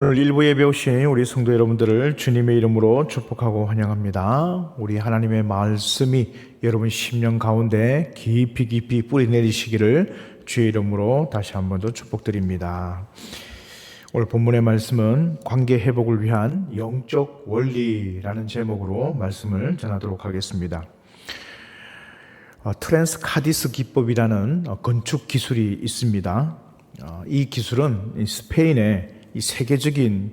오늘 일부 예배 오신 우리 성도 여러분들을 주님의 이름으로 축복하고 환영합니다. 우리 하나님의 말씀이 여러분 심령 가운데 깊이 뿌리 내리시기를 주의 이름으로 다시 한 번 더 축복드립니다. 오늘 본문의 말씀은 관계 회복을 위한 영적 원리라는 제목으로 말씀을 전하도록 하겠습니다. 트랜스 카디스 기법이라는 건축 기술이 있습니다. 이 기술은 스페인의 이 세계적인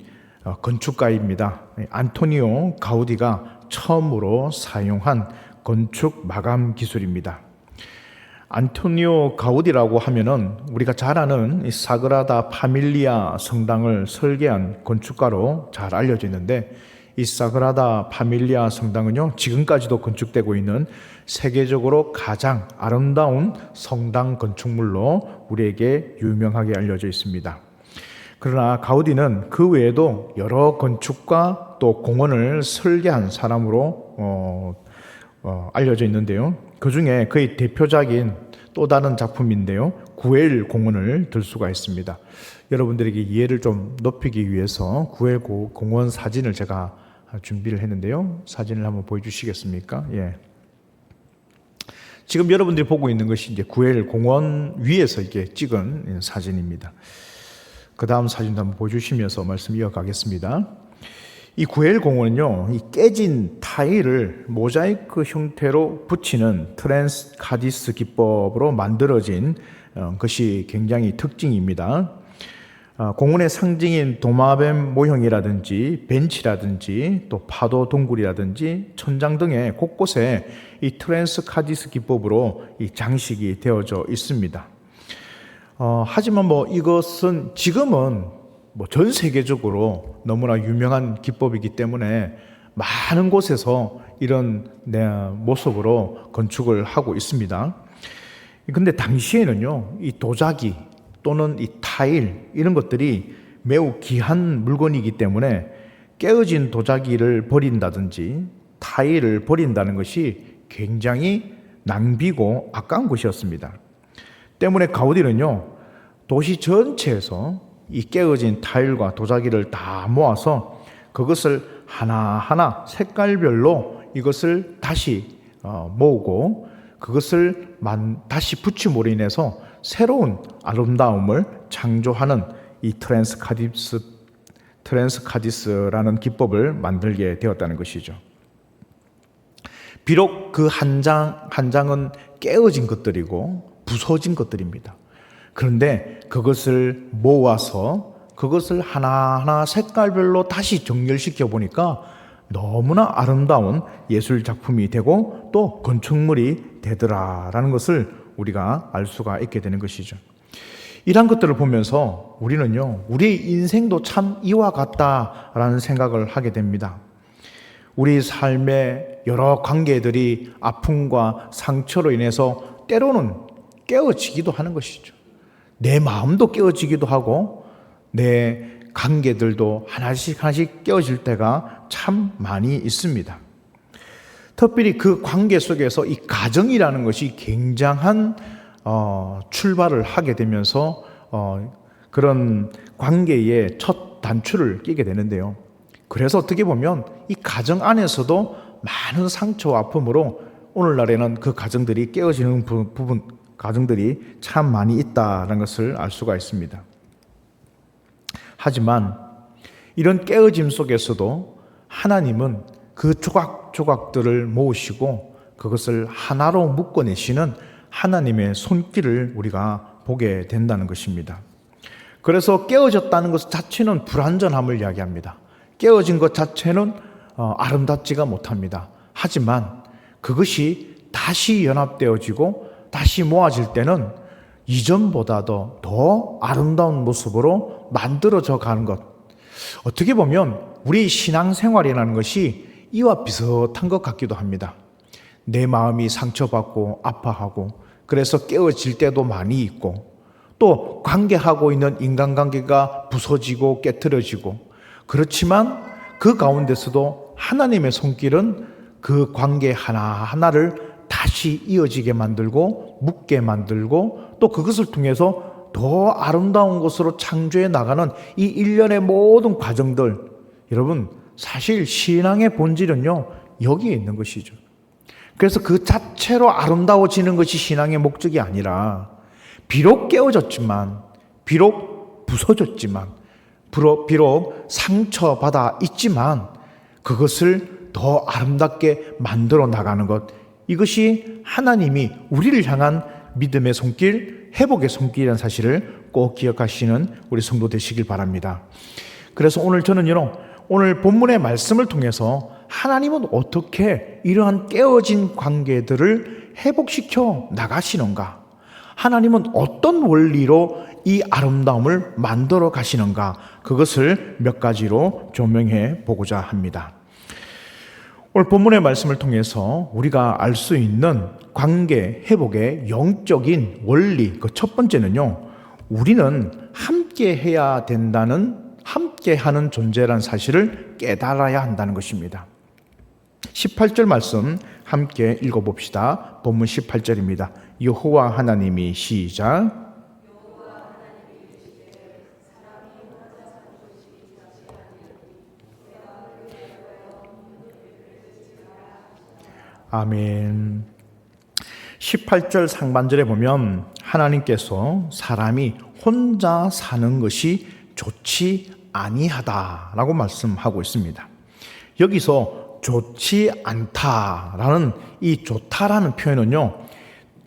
건축가입니다. 안토니오 가우디가 처음으로 사용한 건축 마감 기술입니다. 안토니오 가우디라고 하면은 우리가 잘 아는 이 사그라다 파밀리아 성당을 설계한 건축가로 잘 알려져 있는데, 이 사그라다 파밀리아 성당은요, 지금까지도 건축되고 있는 세계적으로 가장 아름다운 성당 건축물로 우리에게 유명하게 알려져 있습니다. 그러나 가우디는 그 외에도 여러 건축과 또 공원을 설계한 사람으로 알려져 있는데요. 그 중에 그의 대표작인 또 다른 작품인데요, 구엘 공원을 들 수가 있습니다. 여러분들에게 이해를 좀 높이기 위해서 구엘 공원 사진을 제가 준비를 했는데요. 사진을 한번 보여주시겠습니까? 예. 지금 여러분들이 보고 있는 것이 이제 구엘 공원 위에서 이게 찍은 사진입니다. 그 다음 사진도 한번 보여주시면서 말씀 이어가겠습니다. 이 구엘 공원은요, 이 깨진 타일을 모자이크 형태로 붙이는 트랜스 카디스 기법으로 만들어진 것이 굉장히 특징입니다. 공원의 상징인 도마뱀 모형이라든지 벤치라든지 또 파도 동굴이라든지 천장 등의 곳곳에 이 트랜스 카디스 기법으로 이 장식이 되어져 있습니다. 하지만 이것은 지금은 전 세계적으로 너무나 유명한 기법이기 때문에 많은 곳에서 이런 모습으로 건축을 하고 있습니다. 근데 당시에는요, 이 도자기 또는 이 타일 이런 것들이 매우 귀한 물건이기 때문에 깨어진 도자기를 버린다든지 타일을 버린다는 것이 굉장히 낭비고 아까운 것이었습니다. 때문에 가우디는요, 도시 전체에서 이 깨어진 타일과 도자기를 다 모아서 그것을 하나하나 색깔별로 이것을 다시 모으고 그것을 다시 붙임으로 인해서 새로운 아름다움을 창조하는 이 트랜스 카디스라는 기법을 만들게 되었다는 것이죠. 비록 그 한 장은 깨어진 것들이고 부서진 것들입니다. 그런데 그것을 모아서 그것을 하나하나 색깔별로 다시 정렬시켜 보니까 너무나 아름다운 예술 작품이 되고 또 건축물이 되더라라는 것을 우리가 알 수가 있게 되는 것이죠. 이런 것들을 보면서 우리는요, 우리 인생도 참 이와 같다라는 생각을 하게 됩니다. 우리 삶의 여러 관계들이 아픔과 상처로 인해서 때로는 깨어지기도 하는 것이죠. 내 마음도 깨어지기도 하고 내 관계들도 하나씩 깨어질 때가 참 많이 있습니다. 특별히 그 관계 속에서 이 가정이라는 것이 굉장한 출발을 하게 되면서 그런 관계의 첫 단추를 끼게 되는데요. 그래서 어떻게 보면 이 가정 안에서도 많은 상처와 아픔으로 오늘날에는 그 가정들이 깨어지는 가정들이 참 많이 있다는 것을 알 수가 있습니다. 하지만 이런 깨어짐 속에서도 하나님은 그 조각조각들을 모으시고 그것을 하나로 묶어내시는 하나님의 손길을 우리가 보게 된다는 것입니다. 그래서 깨어졌다는 것 자체는 불완전함을 이야기합니다. 깨어진 것 자체는 아름답지가 못합니다. 하지만 그것이 다시 연합되어지고 다시 모아질 때는 이전보다도 더 아름다운 모습으로 만들어져 가는 것. 어떻게 보면 우리 신앙생활이라는 것이 이와 비슷한 것 같기도 합니다. 내 마음이 상처받고 아파하고 그래서 깨어질 때도 많이 있고 또 관계하고 있는 인간관계가 부서지고 깨트려지고, 그렇지만 그 가운데서도 하나님의 손길은 그 관계 하나하나를 다시 이어지게 만들고 묶게 만들고 또 그것을 통해서 더 아름다운 것으로 창조해 나가는 이 일련의 모든 과정들, 여러분 사실 신앙의 본질은요 여기에 있는 것이죠. 그래서 그 자체로 아름다워지는 것이 신앙의 목적이 아니라 비록 깨어졌지만, 비록 부서졌지만, 비록 상처받아 있지만 그것을 더 아름답게 만들어 나가는 것, 이것이 하나님이 우리를 향한 믿음의 손길, 회복의 손길이라는 사실을 꼭 기억하시는 우리 성도 되시길 바랍니다. 그래서 오늘 저는요, 오늘 본문의 말씀을 통해서 하나님은 어떻게 이러한 깨어진 관계들을 회복시켜 나가시는가, 하나님은 어떤 원리로 이 아름다움을 만들어 가시는가, 그것을 몇 가지로 조명해 보고자 합니다. 오늘 본문의 말씀을 통해서 우리가 알 수 있는 관계 회복의 영적인 원리, 그 첫 번째는요, 우리는 함께 해야 된다는, 함께 하는 존재라는 사실을 깨달아야 한다는 것입니다. 18절 말씀 함께 읽어봅시다. 본문 18절입니다. 여호와 하나님이, 시작. 아멘. 18절 상반절에 보면 하나님께서 사람이 혼자 사는 것이 좋지 아니하다라고 말씀하고 있습니다. 여기서 좋지 않다라는 이 좋다라는 표현은요,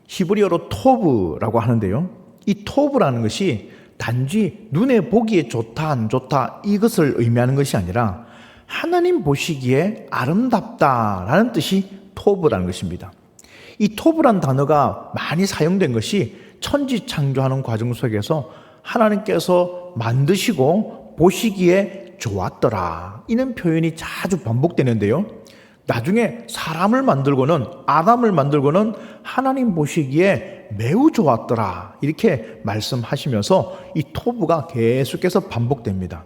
히브리어로 토브라고 하는데요, 이 토브라는 것이 단지 눈에 보기에 좋다 안 좋다 이것을 의미하는 것이 아니라 하나님 보시기에 아름답다라는 뜻이 토브라는 것입니다. 이 토브란 단어가 많이 사용된 것이 천지 창조하는 과정 속에서 하나님께서 만드시고 보시기에 좋았더라, 이런 표현이 자주 반복되는데요, 나중에 사람을 만들고는, 아담을 만들고는 하나님 보시기에 매우 좋았더라 이렇게 말씀하시면서 이 토브가 계속해서 반복됩니다.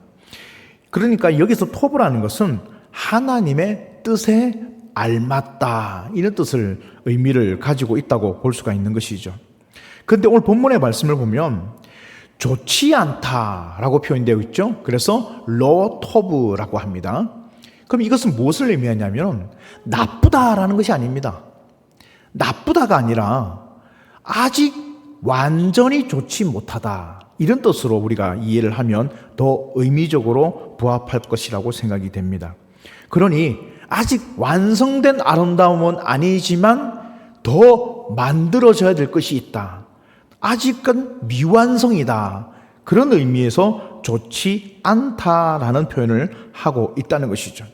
그러니까 여기서 토브라는 것은 하나님의 뜻에 알맞다, 이런 뜻을, 의미를 가지고 있다고 볼 수가 있는 것이죠. 그런데 오늘 본문의 말씀을 보면 좋지 않다라고 표현되어 있죠. 그래서 로토브라고 합니다. 그럼 이것은 무엇을 의미하냐면 나쁘다라는 것이 아닙니다. 나쁘다가 아니라 아직 완전히 좋지 못하다, 이런 뜻으로 우리가 이해를 하면 더 의미적으로 부합할 것이라고 생각이 됩니다. 그러니 아직 완성된 아름다움은 아니지만 더 만들어져야 될 것이 있다, 아직은 미완성이다, 그런 의미에서 좋지 않다라는 표현을 하고 있다는 것이죠.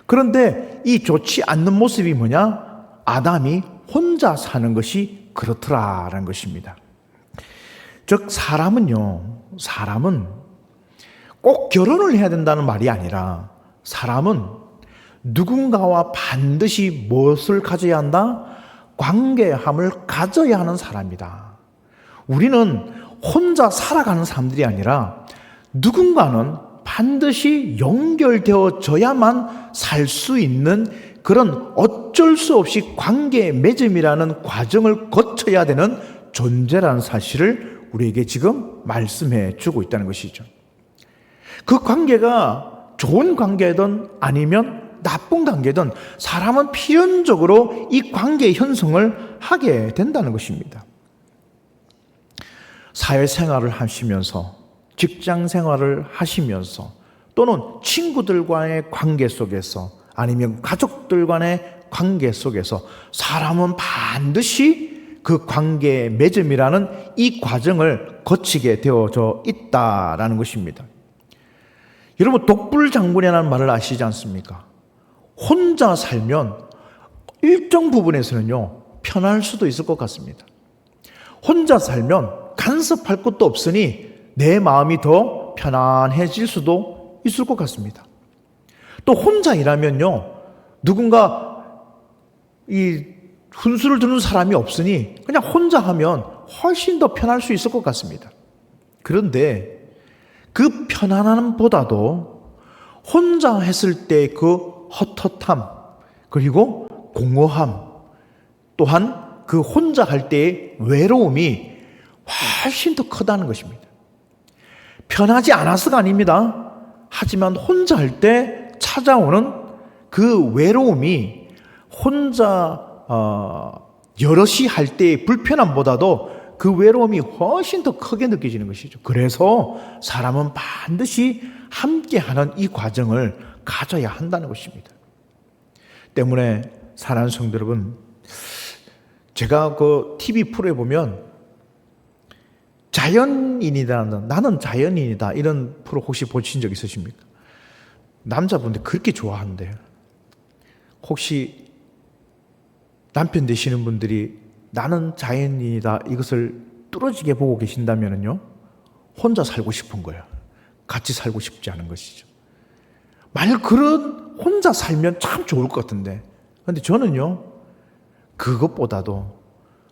그런데 이 좋지 않는 모습이 뭐냐? 아담이 혼자 사는 것이 그렇더라라는 것입니다. 즉 사람은 꼭 결혼을 해야 된다는 말이 아니라, 사람은 누군가와 반드시 무엇을 가져야 한다? 관계함을 가져야 하는 사람이다. 우리는 혼자 살아가는 사람들이 아니라 누군가는 반드시 연결되어져야만 살 수 있는 그런 어쩔 수 없이 관계의 맺음이라는 과정을 거쳐야 되는 존재라는 사실을 우리에게 지금 말씀해 주고 있다는 것이죠. 그 관계가 좋은 관계든 아니면 나쁜 관계든 사람은 필연적으로 이 관계의 형성을 하게 된다는 것입니다. 사회생활을 하시면서, 직장생활을 하시면서, 또는 친구들과의 관계 속에서, 아니면 가족들 간의 관계 속에서 사람은 반드시 그 관계의 맺음이라는 이 과정을 거치게 되어져 있다라는 것입니다. 여러분, 독불장군이라는 말을 아시지 않습니까? 혼자 살면 일정 부분에서는요, 편할 수도 있을 것 같습니다. 혼자 살면 간섭할 것도 없으니 내 마음이 더 편안해질 수도 있을 것 같습니다. 또 혼자 일하면요, 누군가 이 훈수를 두는 사람이 없으니 그냥 혼자 하면 훨씬 더 편할 수 있을 것 같습니다. 그런데 그 편안함보다도 혼자 했을 때 그 헛헛함, 그리고 공허함, 또한 그 혼자 할 때의 외로움이 훨씬 더 크다는 것입니다. 편하지 않아서가 아닙니다. 하지만 혼자 할 때 찾아오는 그 외로움이 혼자 여럿이 할 때의 불편함보다도 그 외로움이 훨씬 더 크게 느껴지는 것이죠. 그래서 사람은 반드시 함께하는 이 과정을 가져야 한다는 것입니다. 때문에 사랑하는 성도 여러분, 제가 그 TV 프로에 보면 자연인이다, 나는 자연인이다, 이런 프로 혹시 보신 적 있으십니까? 남자분들 그렇게 좋아한대요. 혹시 남편 되시는 분들이 나는 자연인이다 이것을 뚫어지게 보고 계신다면요, 혼자 살고 싶은 거예요. 같이 살고 싶지 않은 것이죠. 만약 그런 혼자 살면 참 좋을 것 같은데, 근데 저는요, 그것보다도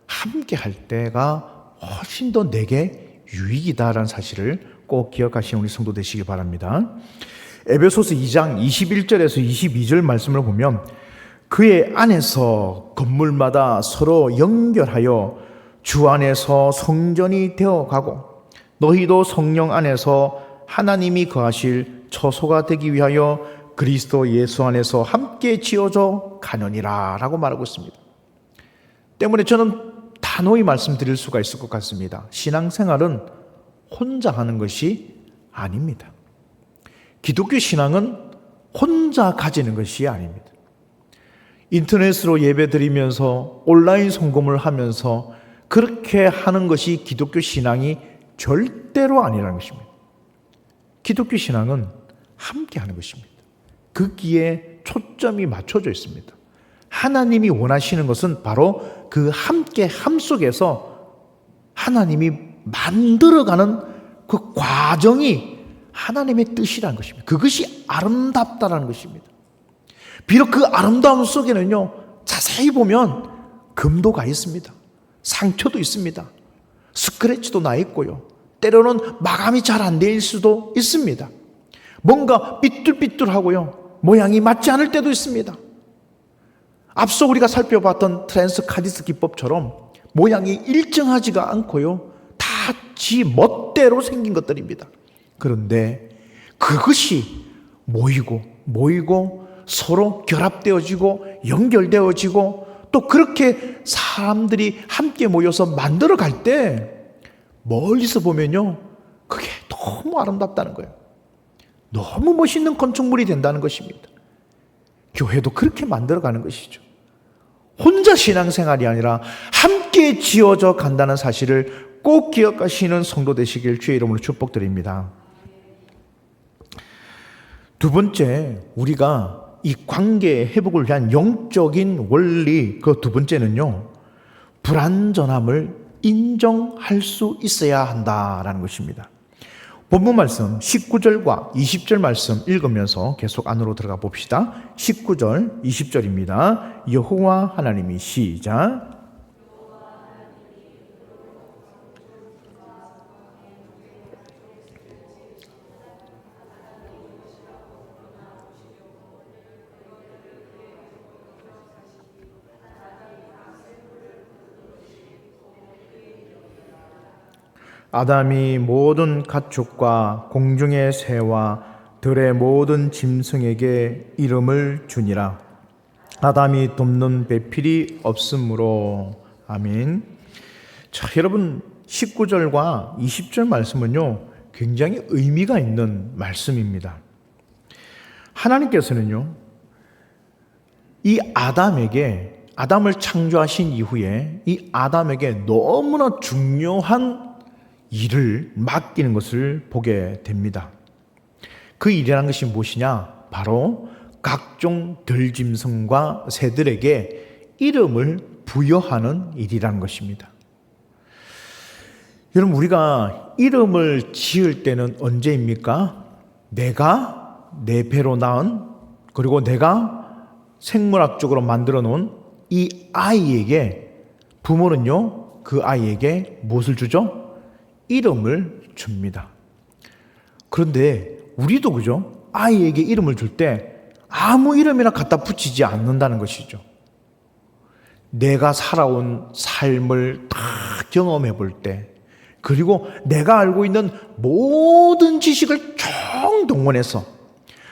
함께 할 때가 훨씬 더 내게 유익이다라는 사실을 꼭 기억하시는 우리 성도 되시기 바랍니다. 에베소서 2장 21절에서 22절 말씀을 보면 그의 안에서 건물마다 서로 연결하여 주 안에서 성전이 되어가고 너희도 성령 안에서 하나님이 거하실 처소가 되기 위하여 그리스도 예수 안에서 함께 지어져 가느니라 라고 말하고 있습니다. 때문에 저는 단호히 말씀드릴 수가 있을 것 같습니다. 신앙생활은 혼자 하는 것이 아닙니다. 기독교 신앙은 혼자 가지는 것이 아닙니다. 인터넷으로 예배드리면서 온라인 송금을 하면서 그렇게 하는 것이 기독교 신앙이 절대로 아니라는 것입니다. 기독교 신앙은 함께 하는 것입니다. 거기에 초점이 맞춰져 있습니다. 하나님이 원하시는 것은 바로 그 함께 함 속에서 하나님이 만들어가는 그 과정이 하나님의 뜻이라는 것입니다. 그것이 아름답다라는 것입니다. 비록 그 아름다움 속에는요, 자세히 보면 금도가 있습니다. 상처도 있습니다. 스크래치도 나 있고요. 때로는 마감이 잘 안 될 수도 있습니다. 뭔가 삐뚤삐뚤하고요, 모양이 맞지 않을 때도 있습니다. 앞서 우리가 살펴봤던 트랜스 카디스 기법처럼 모양이 일정하지가 않고요, 다 지 멋대로 생긴 것들입니다. 그런데 그것이 모이고 서로 결합되어지고 연결되어지고 또 그렇게 사람들이 함께 모여서 만들어 갈 때 멀리서 보면요, 그게 너무 아름답다는 거예요. 너무 멋있는 건축물이 된다는 것입니다. 교회도 그렇게 만들어가는 것이죠. 혼자 신앙생활이 아니라 함께 지어져 간다는 사실을 꼭 기억하시는 성도 되시길 주의 이름으로 축복드립니다. 두 번째, 우리가 이 관계 회복을 위한 영적인 원리, 그 두 번째는요, 불완전함을 인정할 수 있어야 한다라는 것입니다. 본문 말씀 19절과 20절 말씀 읽으면서 계속 안으로 들어가 봅시다. 19절, 20절입니다. 여호와 하나님이 시작. 아담이 모든 가축과 공중의 새와 들의 모든 짐승에게 이름을 주니라. 아담이 돕는 배필이 없으므로. 아멘. 자, 여러분 19절과 20절 말씀은요, 굉장히 의미가 있는 말씀입니다. 하나님께서는요, 이 아담을 창조하신 이후에 이 아담에게 너무나 중요한 일을 맡기는 것을 보게 됩니다. 그 일이라는 것이 무엇이냐? 바로 각종 들짐승과 새들에게 이름을 부여하는 일이라는 것입니다. 여러분, 우리가 이름을 지을 때는 언제입니까? 내가 내 배로 낳은, 그리고 내가 생물학적으로 만들어 놓은 이 아이에게, 부모는요, 그 아이에게 무엇을 주죠? 이름을 줍니다. 그런데 우리도 그죠? 아이에게 이름을 줄 때 아무 이름이나 갖다 붙이지 않는다는 것이죠. 내가 살아온 삶을 다 경험해 볼 때, 그리고 내가 알고 있는 모든 지식을 총동원해서,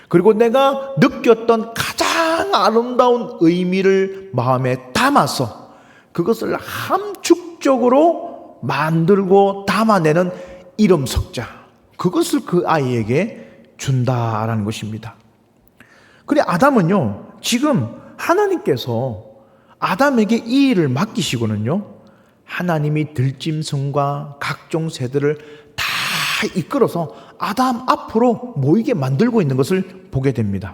그리고 내가 느꼈던 가장 아름다운 의미를 마음에 담아서 그것을 함축적으로 만들고 담아내는 이름 석자, 그것을 그 아이에게 준다라는 것입니다. 그래, 아담은요, 지금 하나님께서 아담에게 이 일을 맡기시고는요, 하나님이 들짐승과 각종 새들을 다 이끌어서 아담 앞으로 모이게 만들고 있는 것을 보게 됩니다.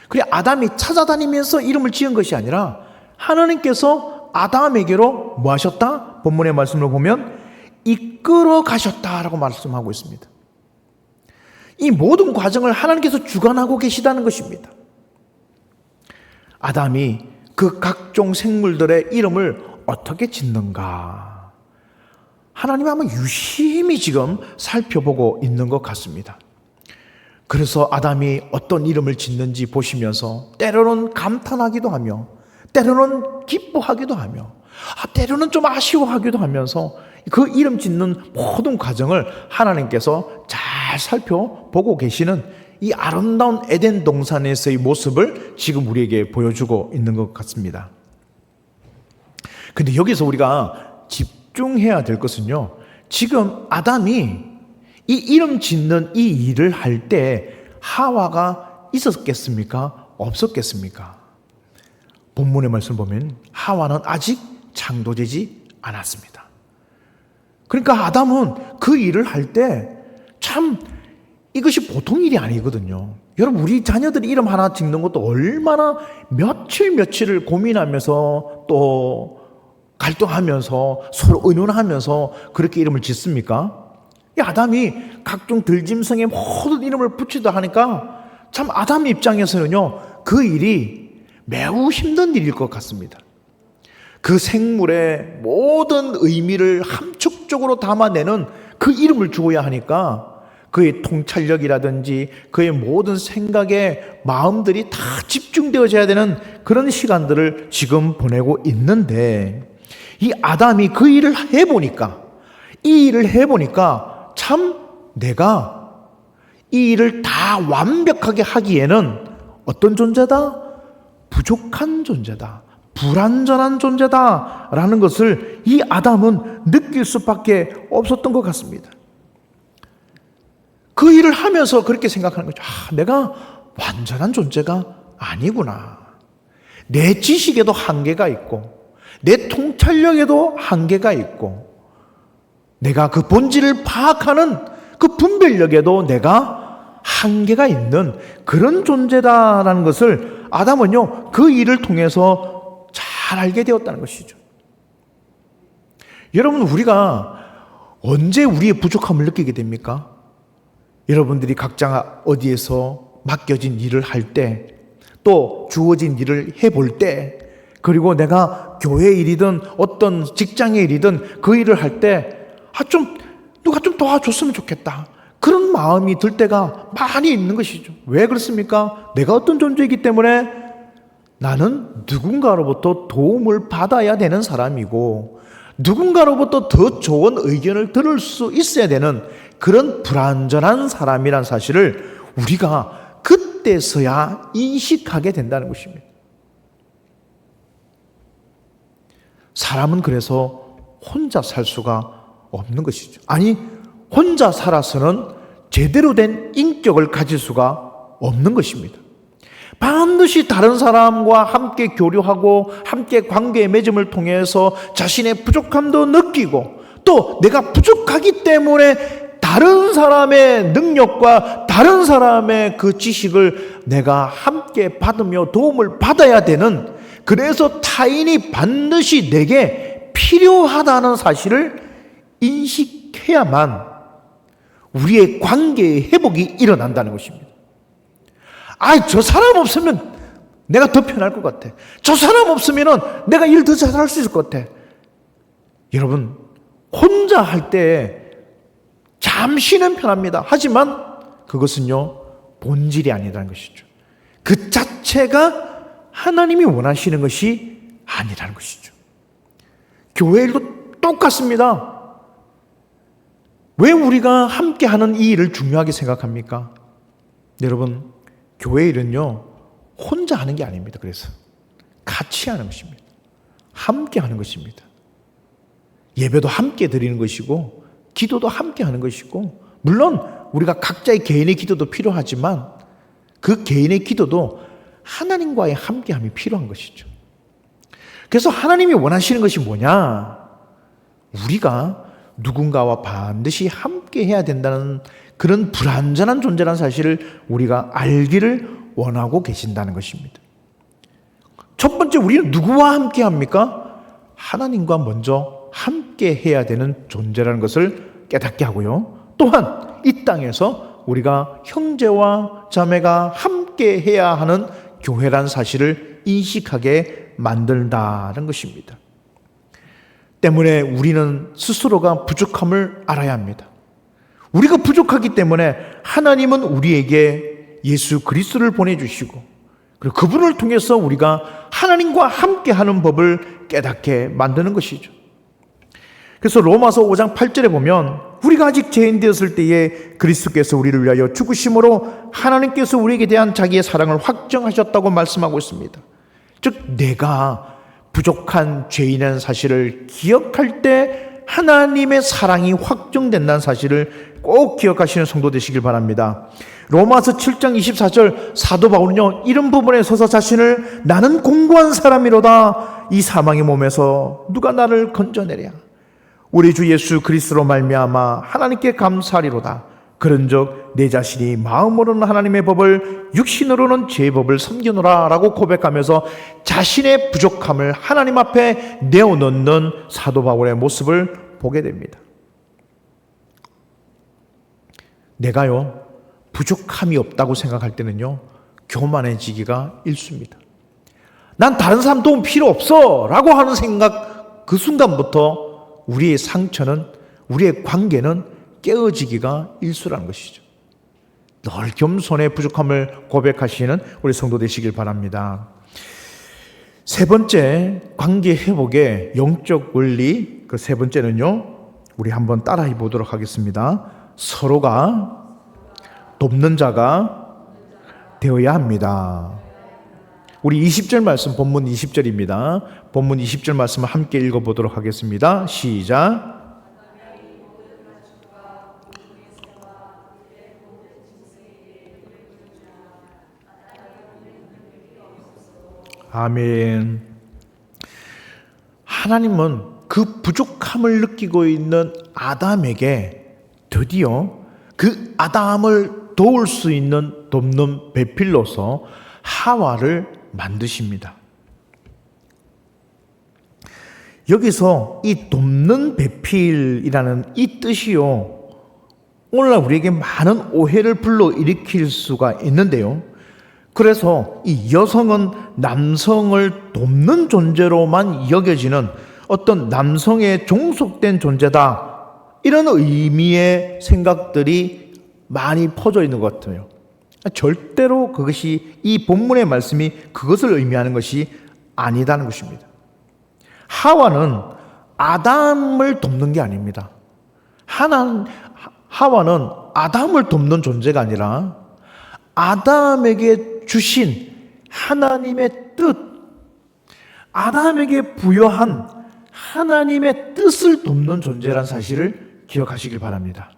그래, 아담이 찾아다니면서 이름을 지은 것이 아니라 하나님께서 아담에게로 뭐 하셨다? 본문의 말씀을 보면 이끌어 가셨다라고 말씀하고 있습니다. 이 모든 과정을 하나님께서 주관하고 계시다는 것입니다. 아담이 그 각종 생물들의 이름을 어떻게 짓는가? 하나님이 아마 유심히 지금 살펴보고 있는 것 같습니다. 그래서 아담이 어떤 이름을 짓는지 보시면서 때로는 감탄하기도 하며, 때로는 기뻐하기도 하며, 때로는 좀 아쉬워하기도 하면서 그 이름 짓는 모든 과정을 하나님께서 잘 살펴보고 계시는 이 아름다운 에덴 동산에서의 모습을 지금 우리에게 보여주고 있는 것 같습니다. 근데 여기서 우리가 집중해야 될 것은요, 지금 아담이 이 이름 짓는 이 일을 할 때 하와가 있었겠습니까? 없었겠습니까? 본문의 말씀을 보면 하와는 아직 창조되지 않았습니다. 그러니까 아담은 그 일을 할 때 참 이것이 보통 일이 아니거든요. 여러분, 우리 자녀들이 이름 하나 짓는 것도 얼마나 며칠을 고민하면서 또 갈등하면서 서로 의논하면서 그렇게 이름을 짓습니까? 이 아담이 각종 들짐승의 모든 이름을 붙이다 하니까 참 아담 입장에서는요, 그 일이 매우 힘든 일일 것 같습니다. 그 생물의 모든 의미를 함축적으로 담아내는 그 이름을 주어야 하니까 그의 통찰력이라든지 그의 모든 생각의 마음들이 다 집중되어져야 되는 그런 시간들을 지금 보내고 있는데, 이 아담이 그 일을 해보니까, 이 일을 해보니까 참 내가 이 일을 다 완벽하게 하기에는 어떤 존재다? 부족한 존재다. 불완전한 존재다라는 것을 이 아담은 느낄 수밖에 없었던 것 같습니다. 그 일을 하면서 그렇게 생각하는 거죠. 내가 완전한 존재가 아니구나. 내 지식에도 한계가 있고, 내 통찰력에도 한계가 있고, 내가 그 본질을 파악하는 그 분별력에도 내가 한계가 있는 그런 존재다라는 것을 아담은요, 그 일을 통해서 잘 알게 되었다는 것이죠. 여러분, 우리가 언제 우리의 부족함을 느끼게 됩니까? 여러분들이 각자 어디에서 맡겨진 일을 할 때, 또 주어진 일을 해볼 때, 그리고 내가 교회 일이든 어떤 직장의 일이든 그 일을 할 때, 누가 좀 도와줬으면 좋겠다, 그런 마음이 들 때가 많이 있는 것이죠. 왜 그렇습니까? 내가 어떤 존재이기 때문에 나는 누군가로부터 도움을 받아야 되는 사람이고, 누군가로부터 더 좋은 의견을 들을 수 있어야 되는 그런 불완전한 사람이란 사실을 우리가 그때서야 인식하게 된다는 것입니다. 사람은 그래서 혼자 살 수가 없는 것이죠. 아니, 혼자 살아서는 제대로 된 인격을 가질 수가 없는 것입니다. 반드시 다른 사람과 함께 교류하고 함께 관계의 맺음을 통해서 자신의 부족함도 느끼고, 또 내가 부족하기 때문에 다른 사람의 능력과 다른 사람의 그 지식을 내가 함께 받으며 도움을 받아야 되는, 그래서 타인이 반드시 내게 필요하다는 사실을 인식해야만 우리의 관계의 회복이 일어난다는 것입니다. 저 사람 없으면 내가 더 편할 것 같아. 저 사람 없으면 내가 일 더 잘할 수 있을 것 같아. 여러분, 혼자 할 때 잠시는 편합니다. 하지만 그것은요, 본질이 아니라는 것이죠. 그 자체가 하나님이 원하시는 것이 아니라는 것이죠. 교회 일도 똑같습니다. 왜 우리가 함께하는 이 일을 중요하게 생각합니까? 여러분, 교회 일은요, 혼자 하는 게 아닙니다. 그래서 같이 하는 것입니다. 함께 하는 것입니다. 예배도 함께 드리는 것이고 기도도 함께 하는 것이고, 물론 우리가 각자의 개인의 기도도 필요하지만 그 개인의 기도도 하나님과의 함께함이 필요한 것이죠. 그래서 하나님이 원하시는 것이 뭐냐? 우리가 누군가와 반드시 함께 해야 된다는 그런 불완전한 존재라는 사실을 우리가 알기를 원하고 계신다는 것입니다. 첫 번째, 우리는 누구와 함께 합니까? 하나님과 먼저 함께 해야 되는 존재라는 것을 깨닫게 하고요. 또한 이 땅에서 우리가 형제와 자매가 함께 해야 하는 교회라는 사실을 인식하게 만든다는 것입니다. 때문에 우리는 스스로가 부족함을 알아야 합니다. 우리가 부족하기 때문에 하나님은 우리에게 예수 그리스도를 보내주시고, 그리고 그분을 통해서 우리가 하나님과 함께하는 법을 깨닫게 만드는 것이죠. 그래서 로마서 5장 8절에 보면 우리가 아직 죄인 되었을 때에 그리스도께서 우리를 위하여 죽으심으로 하나님께서 우리에게 대한 자기의 사랑을 확정하셨다고 말씀하고 있습니다. 즉, 내가 부족한 죄인이라는 사실을 기억할 때 하나님의 사랑이 확정된다는 사실을 꼭 기억하시는 성도 되시길 바랍니다. 로마서 7장 24절 사도 바울은요, 이런 부분에 서서 자신을 나는 공고한 사람이로다. 이 사망의 몸에서 누가 나를 건져내랴. 우리 주 예수 그리스도로 말미암아 하나님께 감사하리로다. 그런즉 내 자신이 마음으로는 하나님의 법을 육신으로는 죄의 법을 섬기노라 라고 고백하면서 자신의 부족함을 하나님 앞에 내어놓는 사도 바울의 모습을 보게 됩니다. 내가요, 부족함이 없다고 생각할 때는요, 교만해지기가 일쑤입니다. 난 다른 사람 도움 필요 없어 라고 하는 생각, 그 순간부터 우리의 상처는, 우리의 관계는 깨어지기가 일쑤라는 것이죠. 늘 겸손의 부족함을 고백하시는 우리 성도 되시길 바랍니다. 세 번째, 관계 회복의 영적 원리, 그 세 번째는요, 우리 한번 따라해 보도록 하겠습니다. 서로가 돕는 자가 되어야 합니다. 우리 20절 말씀, 본문 20절입니다. 본문 20절 말씀을 함께 읽어보도록 하겠습니다. 시작. 아멘. 하나님은 그 부족함을 느끼고 있는 아담에게 드디어 그 아담을 도울 수 있는 돕는 배필로서 하와를 만드십니다. 여기서 이 돕는 배필이라는 이 뜻이요, 오늘날 우리에게 많은 오해를 불러일으킬 수가 있는데요. 그래서 이 여성은 남성을 돕는 존재로만 여겨지는 어떤 남성에 종속된 존재다, 이런 의미의 생각들이 많이 퍼져 있는 것 같아요. 절대로 그것이, 이 본문의 말씀이 그것을 의미하는 것이 아니다는 것입니다. 하와는 아담을 돕는 게 아닙니다. 하와는 아담을 돕는 존재가 아니라 아담에게 주신 하나님의 뜻, 아담에게 부여한 하나님의 뜻을 돕는 존재라는 사실을 기억하시길 바랍니다.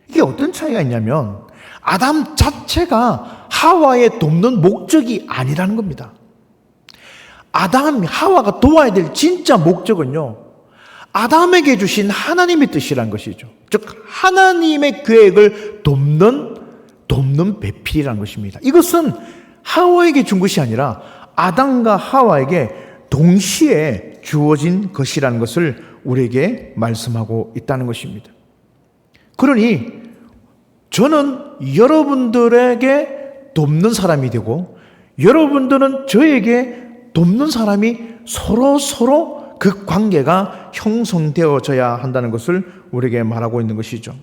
이게 어떤 차이가 있냐면, 아담 자체가 하와의 돕는 목적이 아니라는 겁니다. 하와가 도와야 될 진짜 목적은요, 아담에게 주신 하나님의 뜻이라는 것이죠. 즉, 하나님의 계획을 돕는 배필이라는 것입니다. 이것은 하와에게 준 것이 아니라 아담과 하와에게 동시에 주어진 것이라는 것을 우리에게 말씀하고 있다는 것입니다. 그러니 저는 여러분들에게 돕는 사람이 되고, 여러분들은 저에게 돕는 사람이 서로 그 관계가 형성되어져야 한다는 것을 우리에게 말하고 있는 것이죠.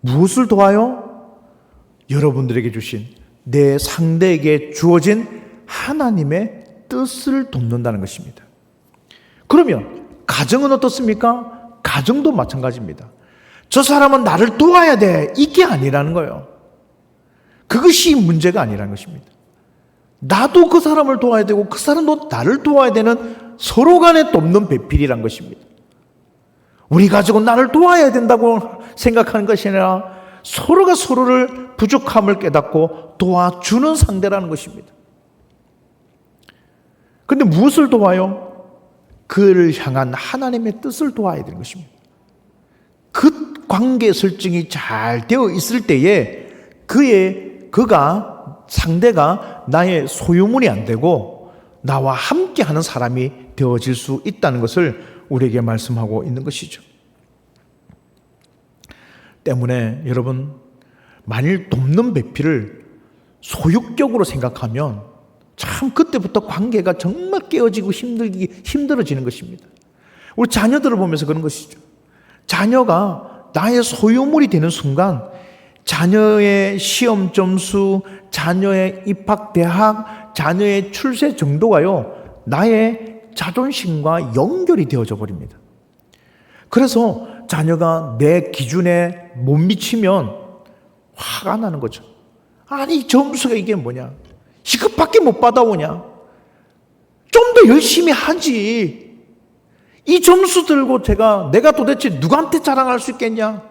무엇을 도와요? 여러분들에게 주신, 내 상대에게 주어진 하나님의 뜻을 돕는다는 것입니다. 그러면 가정은 어떻습니까? 가정도 마찬가지입니다. 저 사람은 나를 도와야 돼. 이게 아니라는 거예요. 그것이 문제가 아니라는 것입니다. 나도 그 사람을 도와야 되고 그 사람도 나를 도와야 되는 서로 간의 돕는 배필이란 것입니다. 우리 가족은 나를 도와야 된다고 생각하는 것이 아니라 서로가 서로를 부족함을 깨닫고 도와주는 상대라는 것입니다. 그런데 무엇을 도와요? 그를 향한 하나님의 뜻을 도와야 되는 것입니다. 그 관계 설정이 잘 되어 있을 때에 상대가 나의 소유물이 안 되고 나와 함께 하는 사람이 되어질 수 있다는 것을 우리에게 말씀하고 있는 것이죠. 때문에 여러분, 만일 돕는 배필을 소유격으로 생각하면 참 그때부터 관계가 정말 깨어지고 힘들어지는 것입니다. 우리 자녀들을 보면서 그런 것이죠. 자녀가 나의 소유물이 되는 순간 자녀의 시험 점수, 자녀의 입학 대학, 자녀의 출세 정도가요, 나의 자존심과 연결이 되어져 버립니다. 그래서 자녀가 내 기준에 못 미치면 화가 나는 거죠. 아니, 점수가 이게 뭐냐? 시급밖에 못 받아오냐? 좀 더 열심히 하지. 이 점수 들고 내가 도대체 누구한테 자랑할 수 있겠냐?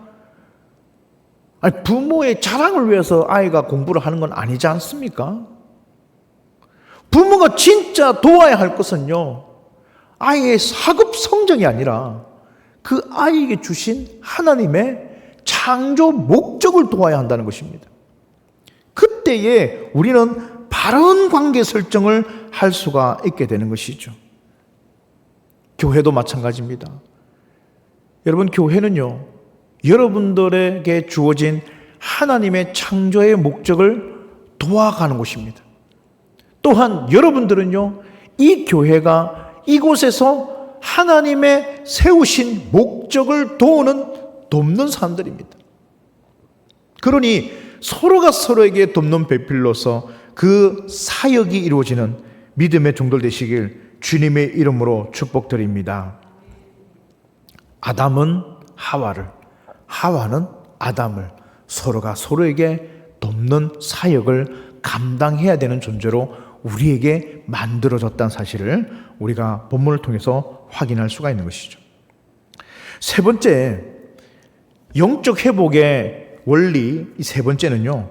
아니, 부모의 자랑을 위해서 아이가 공부를 하는 건 아니지 않습니까? 부모가 진짜 도와야 할 것은요, 아이의 사급 성적이 아니라 그 아이에게 주신 하나님의 창조 목적을 도와야 한다는 것입니다. 그때에 우리는 바른 관계 설정을 할 수가 있게 되는 것이죠. 교회도 마찬가지입니다. 여러분, 교회는요, 여러분들에게 주어진 하나님의 창조의 목적을 도와가는 곳입니다. 또한 여러분들은요, 이 교회가 이곳에서 하나님의 세우신 목적을 돕는 사람들입니다. 그러니 서로가 서로에게 돕는 배필로서 그 사역이 이루어지는 믿음의 종들 되시길 주님의 이름으로 축복드립니다. 아담은 하와를, 하와는 아담을 서로가 서로에게 돕는 사역을 감당해야 되는 존재로 우리에게 만들어졌다는 사실을 우리가 본문을 통해서 확인할 수가 있는 것이죠. 세 번째, 영적 회복의 원리, 이 세 번째는요,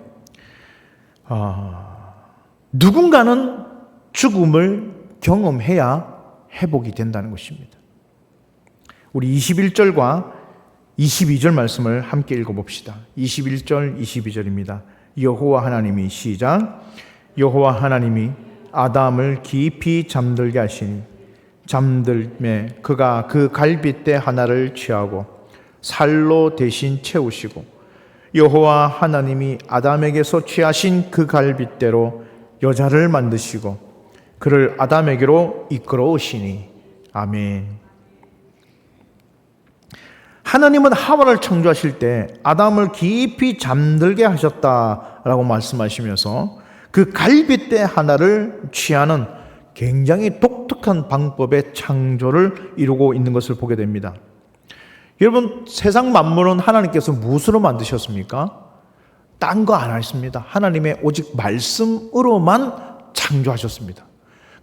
누군가는 죽음을 경험해야 회복이 된다는 것입니다. 우리 21절과 22절 말씀을 함께 읽어봅시다. 21절, 22절입니다. 여호와 하나님이 시작. 여호와 하나님이 아담을 깊이 잠들게 하시니 잠들매 그가 그 갈빗대 하나를 취하고 살로 대신 채우시고 여호와 하나님이 아담에게서 취하신 그 갈빗대로 여자를 만드시고 그를 아담에게로 이끌어오시니. 아멘. 하나님은 하와를 창조하실 때 아담을 깊이 잠들게 하셨다라고 말씀하시면서 그 갈빗대 하나를 취하는 굉장히 독특한 방법의 창조를 이루고 있는 것을 보게 됩니다. 여러분, 세상 만물은 하나님께서 무엇으로 만드셨습니까? 딴 거 안 하셨습니다. 하나님의 오직 말씀으로만 창조하셨습니다.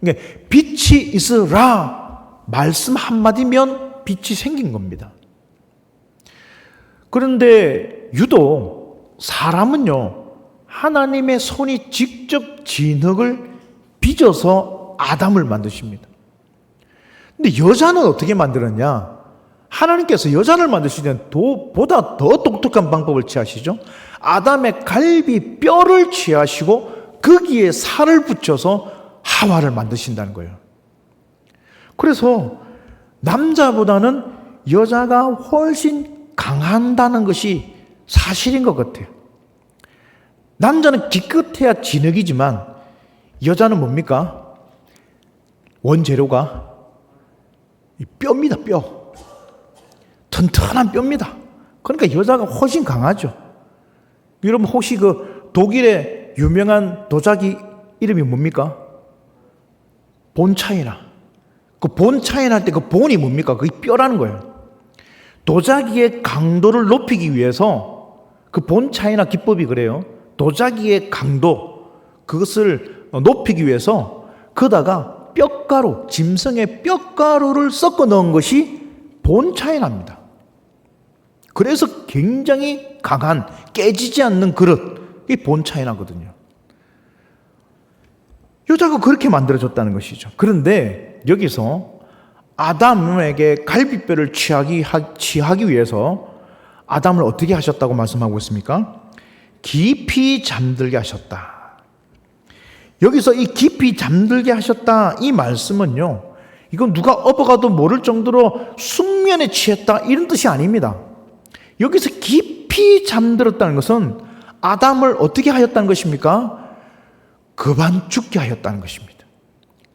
그러니까 빛이 있으라 말씀 한마디면 빛이 생긴 겁니다. 그런데 유독 사람은요, 하나님의 손이 직접 진흙을 빚어서 아담을 만드십니다. 근데 여자는 어떻게 만들었냐? 하나님께서 여자를 만드실 때는 보다 더 독특한 방법을 취하시죠. 아담의 갈비 뼈를 취하시고 거기에 살을 붙여서 하와를 만드신다는 거예요. 그래서 남자보다는 여자가 훨씬 강한다는 것이 사실인 것 같아요. 남자는 기껏해야 진흙이지만 여자는 뭡니까? 원재료가 뼈입니다. 뼈. 튼튼한 뼈입니다. 그러니까 여자가 훨씬 강하죠. 여러분, 혹시 그 독일의 유명한 도자기 이름이 뭡니까? 본차이나. 그 본차이나 할 때 그 본이 뭡니까? 그게 뼈라는 거예요. 도자기의 강도를 높이기 위해서 그 본차이나 기법이 그래요. 도자기의 강도 그것을 높이기 위해서 거다가 뼈가루, 짐승의 뼈가루를 섞어 넣은 것이 본차이나입니다. 그래서 굉장히 강한 깨지지 않는 그릇이 본차이나거든요. 여자가 그렇게 만들어졌다는 것이죠. 그런데 여기서 아담에게 갈비뼈를 취하기 위해서 아담을 어떻게 하셨다고 말씀하고 있습니까? 깊이 잠들게 하셨다. 여기서 이 깊이 잠들게 하셨다 이 말씀은요, 이건 누가 업어가도 모를 정도로 숙면에 취했다 이런 뜻이 아닙니다. 여기서 깊이 잠들었다는 것은 아담을 어떻게 하였다는 것입니까? 그만 죽게 하였다는 것입니다.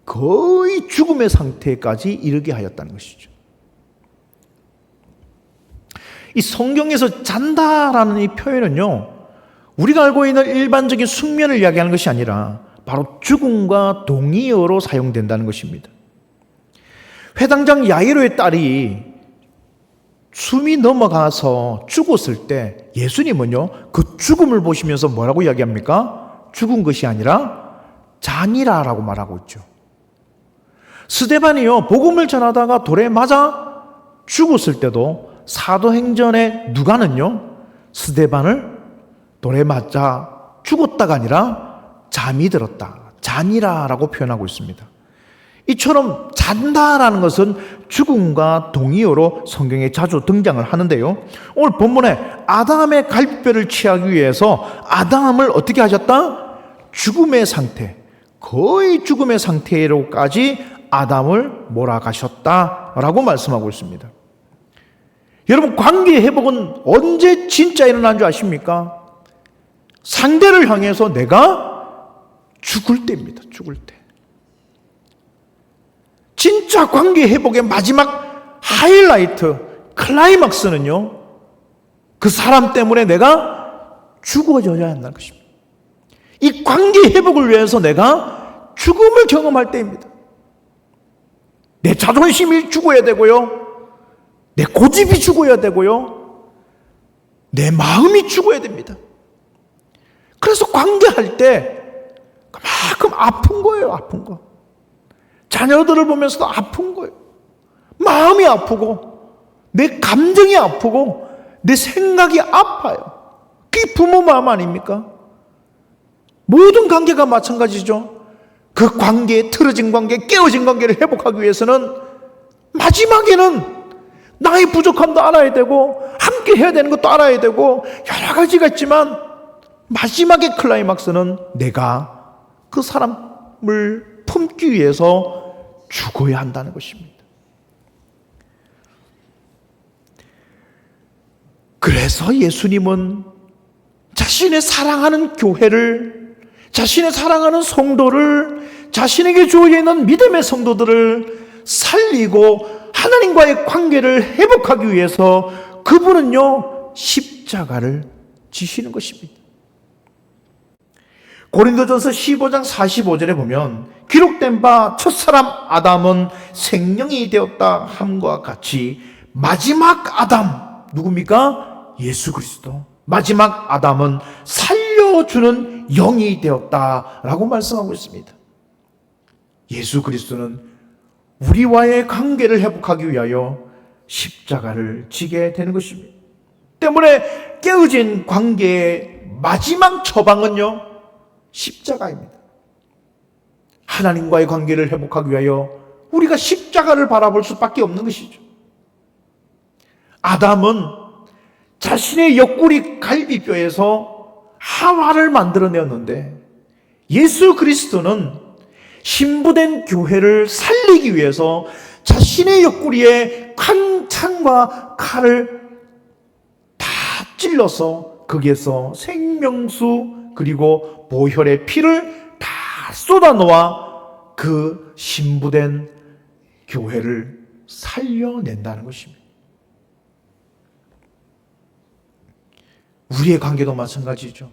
거의 죽음의 상태까지 이르게 하였다는 것이죠. 이 성경에서 잔다라는 이 표현은요, 우리가 알고 있는 일반적인 숙면을 이야기하는 것이 아니라 바로 죽음과 동의어로 사용된다는 것입니다. 회당장 야이로의 딸이 숨이 넘어가서 죽었을 때 예수님은요, 그 죽음을 보시면서 뭐라고 이야기합니까? 죽은 것이 아니라 잔이라라고 말하고 있죠. 스데반이요, 복음을 전하다가 돌에 맞아 죽었을 때도 사도행전의 누가는요, 스데반을 돌에 맞아 죽었다가 아니라 잠이 들었다, 잔이라라고 표현하고 있습니다. 이처럼 잔다라는 것은 죽음과 동의어로 성경에 자주 등장을 하는데요, 오늘 본문에 아담의 갈비뼈를 취하기 위해서 아담을 어떻게 하셨다? 죽음의 상태, 거의 죽음의 상태로까지 아담을 몰아가셨다라고 말씀하고 있습니다. 여러분, 관계의 회복은 언제 진짜 일어난 줄 아십니까? 상대를 향해서 내가 죽을 때입니다. 죽을 때. 진짜 관계 회복의 마지막 하이라이트, 클라이막스는요, 그 사람 때문에 내가 죽어져야 한다는 것입니다. 이 관계 회복을 위해서 내가 죽음을 경험할 때입니다. 내 자존심이 죽어야 되고요, 내 고집이 죽어야 되고요, 내 마음이 죽어야 됩니다. 그래서 관계할 때 그만큼 아픈 거예요. 아픈 거. 자녀들을 보면서도 아픈 거예요. 마음이 아프고 내 감정이 아프고 내 생각이 아파요. 그게 부모 마음 아닙니까? 모든 관계가 마찬가지죠. 그 관계, 틀어진 관계, 깨어진 관계를 회복하기 위해서는 마지막에는 나의 부족함도 알아야 되고 함께 해야 되는 것도 알아야 되고 여러 가지가 있지만 마지막의 클라이막스는 내가 그 사람을 품기 위해서 죽어야 한다는 것입니다. 그래서 예수님은 자신의 사랑하는 교회를, 자신의 사랑하는 성도를, 자신에게 주어져 있는 믿음의 성도들을 살리고 하나님과의 관계를 회복하기 위해서 그분은요, 십자가를 지시는 것입니다. 고린도전서 15장 45절에 보면 기록된 바 첫사람 아담은 생명이 되었다 함과 같이 마지막 아담, 누굽니까? 예수 그리스도. 마지막 아담은 살려주는 영이 되었다라고 말씀하고 있습니다. 예수 그리스도는 우리와의 관계를 회복하기 위하여 십자가를 지게 되는 것입니다. 때문에 깨어진 관계의 마지막 처방은요, 십자가입니다. 하나님과의 관계를 회복하기 위하여 우리가 십자가를 바라볼 수밖에 없는 것이죠. 아담은 자신의 옆구리 갈비뼈에서 하와를 만들어내었는데 예수 그리스도는 신부된 교회를 살리기 위해서 자신의 옆구리에 창과 칼을 다 찔러서 거기에서 생명수 그리고 보혈의 피를 다 쏟아놓아 그 신부된 교회를 살려낸다는 것입니다. 우리의 관계도 마찬가지죠.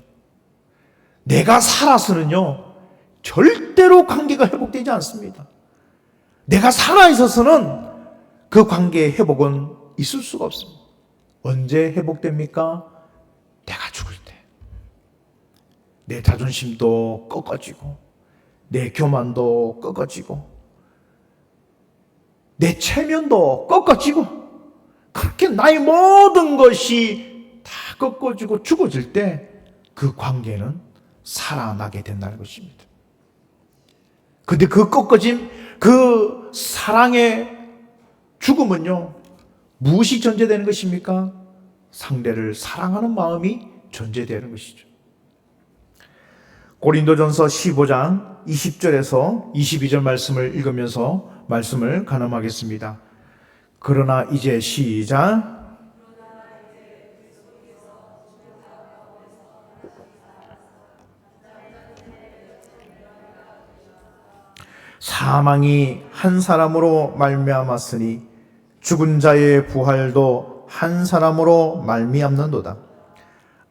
내가 살아서는요, 절대로 관계가 회복되지 않습니다. 내가 살아있어서는 그 관계의 회복은 있을 수가 없습니다. 언제 회복됩니까? 내가 죽을 때. 내 자존심도 꺾어지고, 내 교만도 꺾어지고, 내 체면도 꺾어지고, 그렇게 나의 모든 것이 다 꺾어지고 죽어질 때 그 관계는 살아나게 된다는 것입니다. 근데 그 꺾어짐, 그 사랑의 죽음은요, 무엇이 전제되는 것입니까? 상대를 사랑하는 마음이 전제되는 것이죠. 고린도전서 15장 20절에서 22절 말씀을 읽으면서 말씀을 가늠하겠습니다. 그러나 이제 시작. 사망이 한 사람으로 말미암았으니 죽은 자의 부활도 한 사람으로 말미암는도다.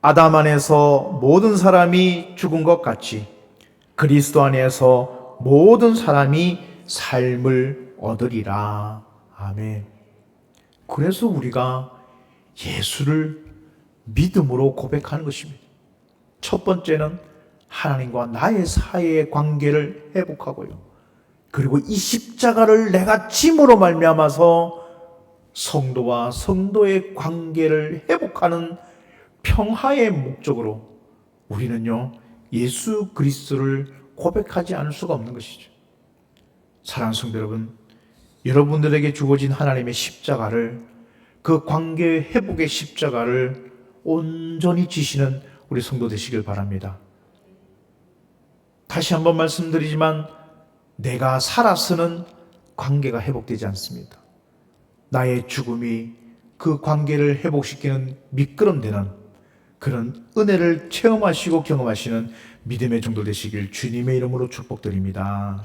아담 안에서 모든 사람이 죽은 것 같이 그리스도 안에서 모든 사람이 삶을 얻으리라. 아멘. 그래서 우리가 예수를 믿음으로 고백하는 것입니다. 첫 번째는 하나님과 나의 사이의 관계를 회복하고요. 그리고 이 십자가를 내가 짐으로 말미암아서 성도와 성도의 관계를 회복하는 평화의 목적으로 우리는요, 예수 그리스도를 고백하지 않을 수가 없는 것이죠. 사랑하는 성도 여러분, 여러분들에게 주어진 하나님의 십자가를, 그 관계 회복의 십자가를 온전히 지시는 우리 성도 되시길 바랍니다. 다시 한번 말씀드리지만 내가 살아서는 관계가 회복되지 않습니다. 나의 죽음이 그 관계를 회복시키는 미끄럼되는 그런 은혜를 체험하시고 경험하시는 믿음의 종도 되시길 주님의 이름으로 축복드립니다.